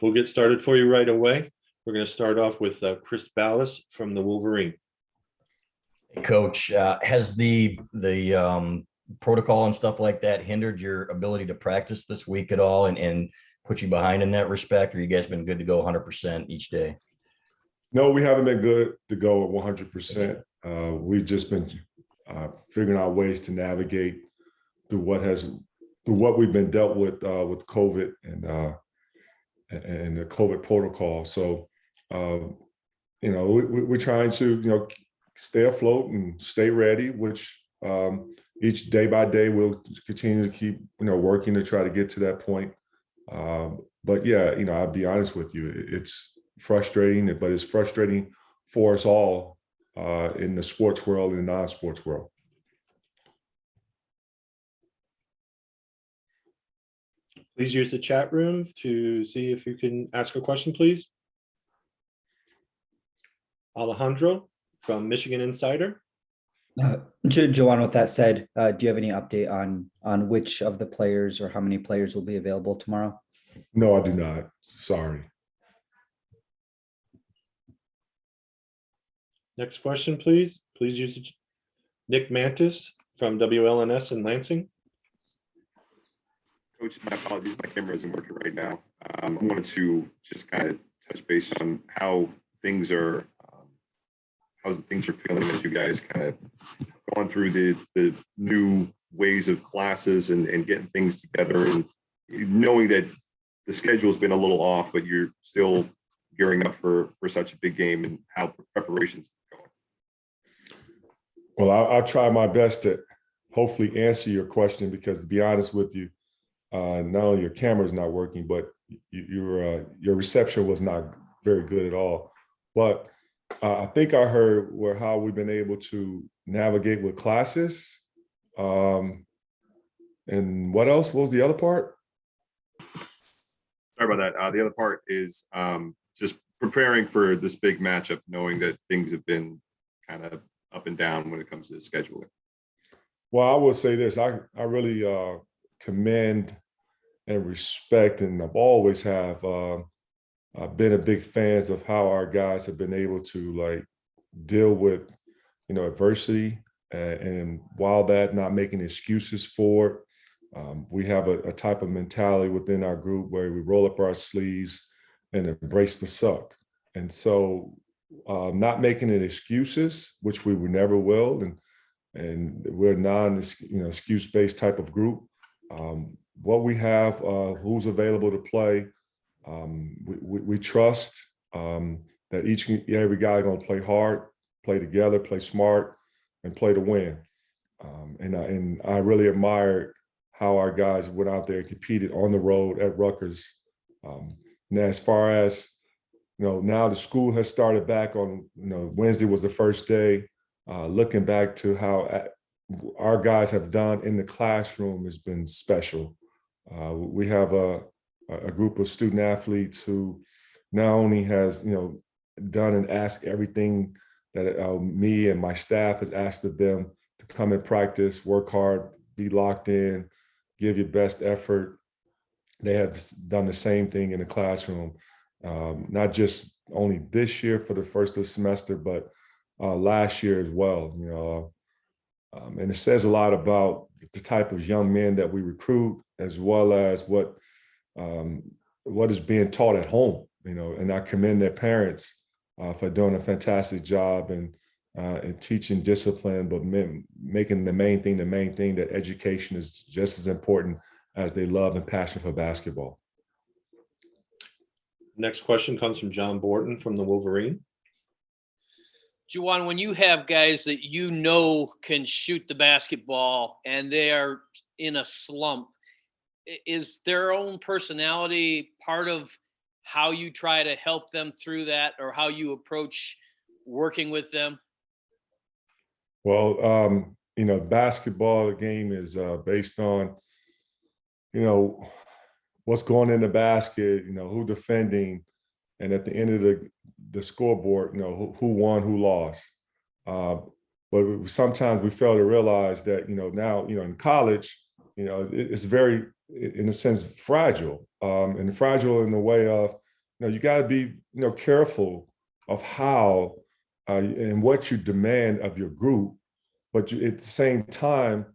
We'll get started for you right away. We're going to start off with Chris Ballas from the Wolverine. Coach, has the protocol and stuff like that hindered your ability to practice this week at all and put you behind in that respect, or you guys been good to go 100% each day? No, we haven't been good to go at 100%. We've just been figuring out ways to navigate through what we've been dealt with COVID and the COVID protocol. So, we're trying to, stay afloat and stay ready, which each day by day we'll continue to keep, working to try to get to that point. But yeah, I'll be honest with you, it's frustrating, but it's frustrating for us all in the sports world and the non-sports world. Please use the chat room to see if you can ask a question, please. Alejandro from Michigan Insider. Juwan, with that said, do you have any update on which of the players or how many players will be available tomorrow? No, I do not. Sorry. Next question, please. Please use Nick Mantis from WLNS in Lansing. Coach, my apologies, my camera isn't working right now. I wanted to just kind of touch base on how things are feeling as you guys kind of going through the new ways of classes and getting things together, and knowing that the schedule's been a little off, but you're still gearing up for such a big game, and how preparations are going. Well, I'll try my best to hopefully answer your question, because to be honest with you, not only your camera's not working, but your reception was not very good at all. But I think I heard how we've been able to navigate with classes. And what else? What was the other part? Sorry about that. The other part is just preparing for this big matchup, knowing that things have been kind of up and down when it comes to the scheduling. Well, I will say this. I really commend and respect, and I've always have been a big fans of how our guys have been able to deal with, adversity, and while that, not making excuses for it. We have a type of mentality within our group where we roll up our sleeves and embrace the suck. And so not making it excuses, which we never will, and we're excuse-based type of group. What we have, who's available to play, we trust that every guy going to play hard, play together, play smart, and play to win. And I really admired how our guys went out there and competed on the road at Rutgers. Now, as far as now the school has started back on. Wednesday was the first day. Looking back to how our guys have done in the classroom has been special. We have a group of student athletes who not only has done and asked everything that me and my staff has asked of them to come and practice, work hard, be locked in, give your best effort. They have done the same thing in the classroom, not just only this year for the first of the semester, but last year as well. And it says a lot about the type of young men that we recruit, as well as what is being taught at home. And I commend their parents for doing a fantastic job in teaching discipline, but making the main thing that education is just as important as they love and passion for basketball. Next question comes from John Borton from the Wolverine. Juwan, when you have guys that can shoot the basketball and they are in a slump, is their own personality part of how you try to help them through that, or how you approach working with them? Well, basketball game is based on, what's going in the basket, who defending, and at the end of the scoreboard, who won, who lost. But sometimes we fail to realize that, now, in college, it's very, in a sense, fragile, and fragile in the way of, you got to be, careful of how and what you demand of your group, but at the same time,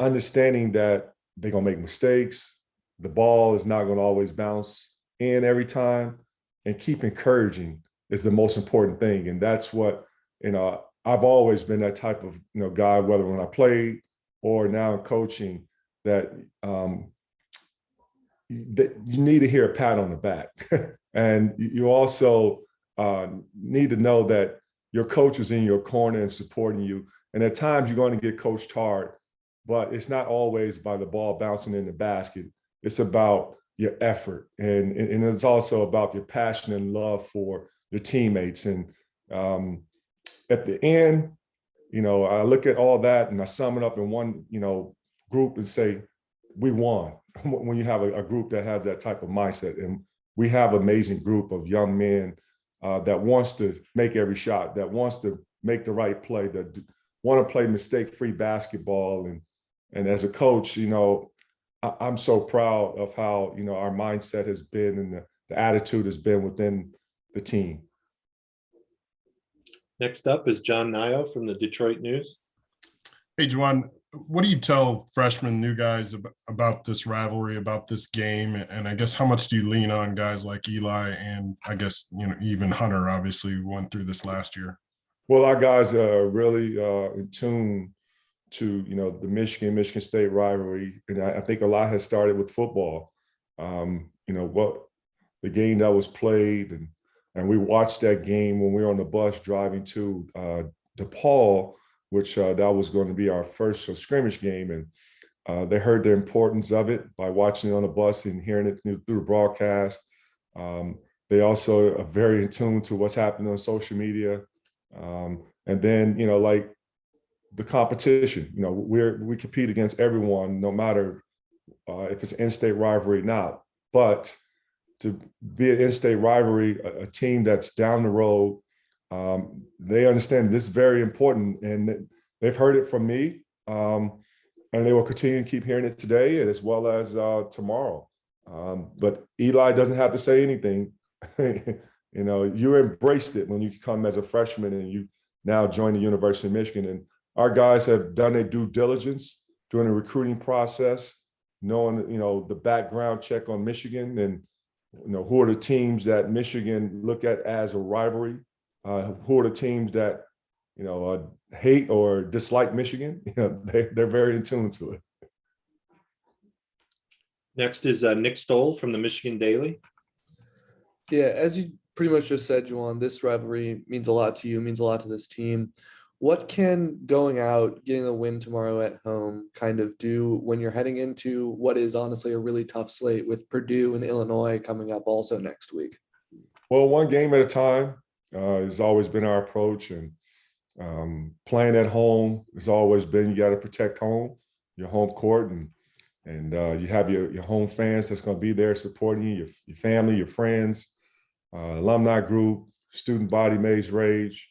understanding that they're going to make mistakes. The ball is not going to always bounce in every time, and keep encouraging is the most important thing. And that's what, I've always been that type of, guy, whether when I played or now in coaching, that that you need to hear a pat on the back. And you also need to know that your coach is in your corner and supporting you. And at times you're going to get coached hard, but it's not always by the ball bouncing in the basket. It's about your effort. And it's also about your passion and love for your teammates. And at the end, I look at all that and I sum it up in one, group and say, we won. When you have a group that has that type of mindset. And we have an amazing group of young men that wants to make every shot, that wants to make the right play, that want to play mistake-free basketball. And as a coach, I'm so proud of how, our mindset has been and the attitude has been within the team. Next up is John Nio from the Detroit News. Hey, Juwan, what do you tell freshmen, new guys about this rivalry, about this game? And I guess how much do you lean on guys like Eli and I guess, even Hunter obviously went through this last year? Well, our guys are really in tune to, the Michigan State rivalry. And I think a lot has started with football. What the game that was played and we watched that game when we were on the bus driving to DePaul, which that was going to be our first scrimmage game. And they heard the importance of it by watching it on the bus and hearing it through the broadcast. They also are very in tune to what's happening on social media. And then, like the competition, we compete against everyone, no matter if it's an in-state rivalry or not. But to be an in-state rivalry, a team that's down the road, they understand this is very important, and they've heard it from me, and they will continue to keep hearing it today as well as tomorrow. But Eli doesn't have to say anything. You embraced it when you come as a freshman and you now join the University of Michigan. And our guys have done their due diligence during the recruiting process, knowing, the background check on Michigan and, who are the teams that Michigan look at as a rivalry. Who are the teams that, hate or dislike Michigan? They're very in tune to it. Next is Nick Stoll from the Michigan Daily. Yeah, as you pretty much just said, Juwan, this rivalry means a lot to you, means a lot to this team. What can going out, getting a win tomorrow at home kind of do when you're heading into what is honestly a really tough slate with Purdue and Illinois coming up also next week? Well, one game at a time has always been our approach. And playing at home has always been, you got to protect home, your home court. And you have your home fans that's going to be there supporting you, your family, your friends, alumni group, student body, Maze Rage.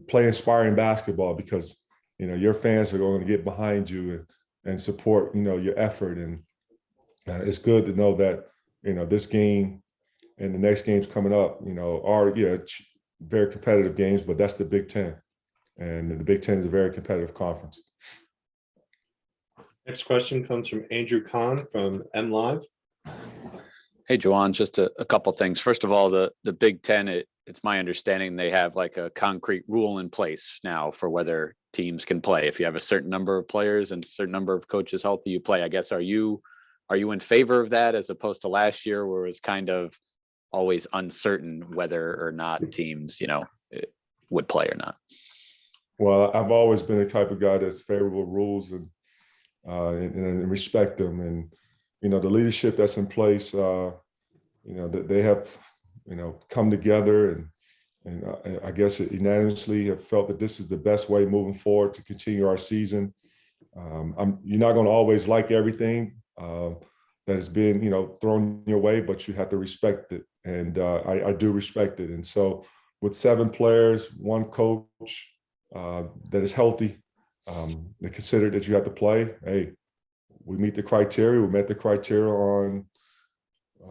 Play inspiring basketball because, your fans are going to get behind you and support, your effort. And it's good to know that, this game and the next games coming up, are very competitive games, but that's the Big Ten. And the Big Ten is a very competitive conference. Next question comes from Andrew Kahn from MLive. Hey, Juwan, just a couple things. First of all, the Big Ten, it's my understanding they have like a concrete rule in place now for whether teams can play. If you have a certain number of players and a certain number of coaches healthy, you play. I guess, are you in favor of that as opposed to last year where it was kind of always uncertain whether or not teams, would play or not? Well, I've always been the type of guy that's favorable rules and respect them. And, the leadership that's in place, that they have, come together and I guess unanimously have felt that this is the best way moving forward to continue our season. You're not going to always like everything that has been, thrown your way, but you have to respect it. And I do respect it. And so with 7 players, 1 coach that is healthy, they consider that you have to play. Hey, we meet the criteria. We met the criteria on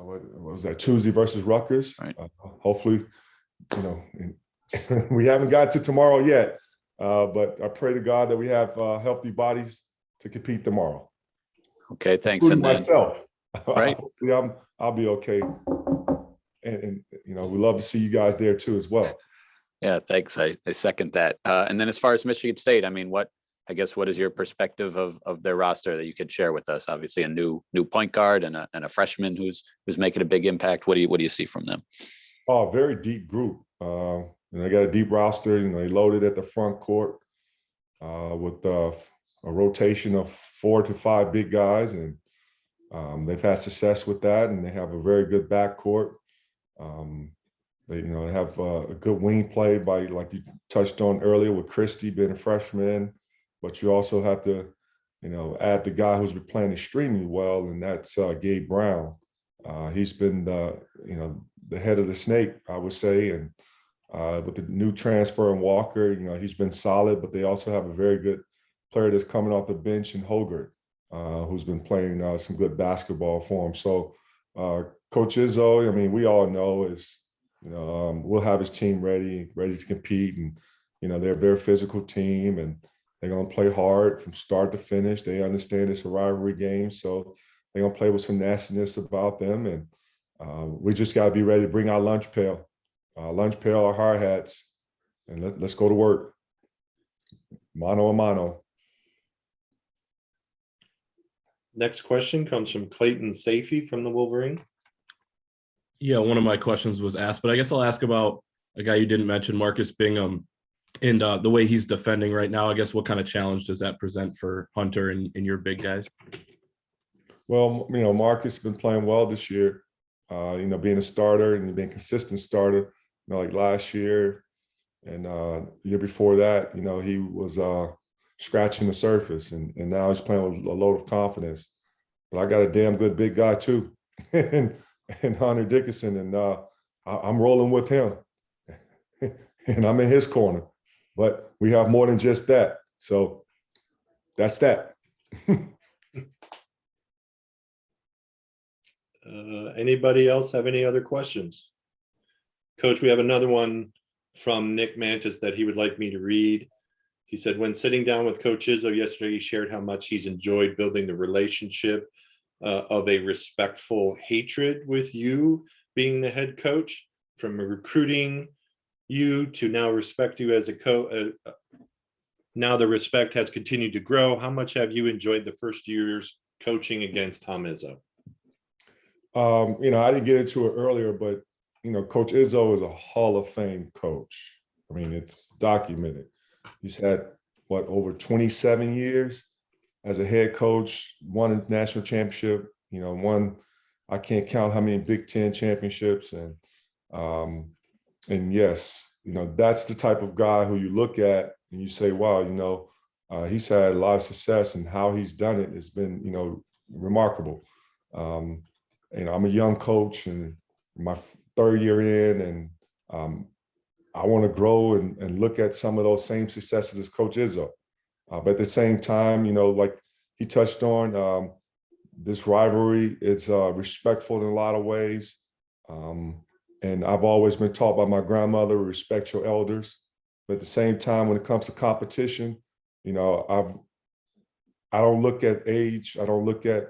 what was that, Tuesday versus Rutgers. Right. Hopefully, we haven't got to tomorrow yet, but I pray to God that we have healthy bodies to compete tomorrow. Okay, thanks. Including And then, myself. Right. Hopefully I'll be okay. And we love to see you guys there too as well. yeah, thanks. I second that. And then as far as Michigan State, I mean, what is your perspective of their roster that you could share with us? Obviously a new point guard and a freshman who's making a big impact. What do you see from them? Oh, very deep group. They got a deep roster. They loaded at the front court with a rotation of 4 to 5 big guys, and they've had success with that. And they have a very good backcourt. They have a good wing play by, like you touched on earlier, with Christie being a freshman. But you also have to, add the guy who's been playing extremely well, and that's Gabe Brown. He's been the head of the snake, I would say, and with the new transfer in Walker, he's been solid. But they also have a very good player that's coming off the bench in Hogert, who's been playing some good basketball for him. So Coach Izzo, I mean, we all know is, we'll have his team ready to compete, and they're a very physical team, and they're going to play hard from start to finish. They understand it's a rivalry game, so they're going to play with some nastiness about them. And we just got to be ready to bring our lunch pail, our hard hats, and let's go to work. Mano a mano. Next question comes from Clayton Safey from the Wolverine. Yeah, one of my questions was asked, but I guess I'll ask about a guy you didn't mention, Marcus Bingham, and the way he's defending right now. I guess what kind of challenge does that present for Hunter and your big guys? Well, Marcus has been playing well this year, being a starter and being a consistent starter, like last year and the year before that, he was scratching the surface, and now he's playing with a load of confidence. But I got a damn good big guy too, and Hunter Dickinson, and I'm rolling with him, and I'm in his corner. But we have more than just that, so that's that. Anybody else have any other questions? Coach, we have another one from Nick Mantis that he would like me to read. He said, when sitting down with Coach Izzo yesterday, he shared how much he's enjoyed building the relationship of a respectful hatred with you being the head coach, from recruiting you to now respect you as a coach. Now the respect has continued to grow. How much have you enjoyed the first years coaching against Tom Izzo? I didn't get into it earlier, but Coach Izzo is a Hall of Fame coach. I mean, it's documented. He's had over 27 years as a head coach, won a national championship, won, I can't count how many Big Ten championships. And yes, that's the type of guy who you look at and you say, wow, he's had a lot of success, and how he's done it has been, remarkable. I'm a young coach and my 3rd year in, and I want to grow and look at some of those same successes as Coach Izzo. But at the same time, like he touched on, this rivalry, it's respectful in a lot of ways. And I've always been taught by my grandmother, respect your elders. But at the same time, when it comes to competition, I don't look at age. I don't look at,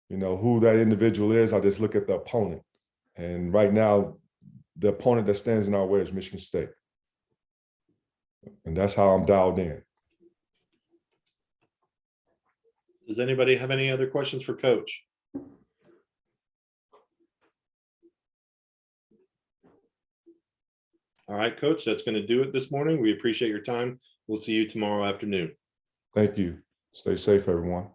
who that individual is. I just look at the opponent. And right now, the opponent that stands in our way is Michigan State. And that's how I'm dialed in. Does anybody have any other questions for Coach? All right, Coach, that's going to do it this morning. We appreciate your time. We'll see you tomorrow afternoon. Thank you. Stay safe, everyone.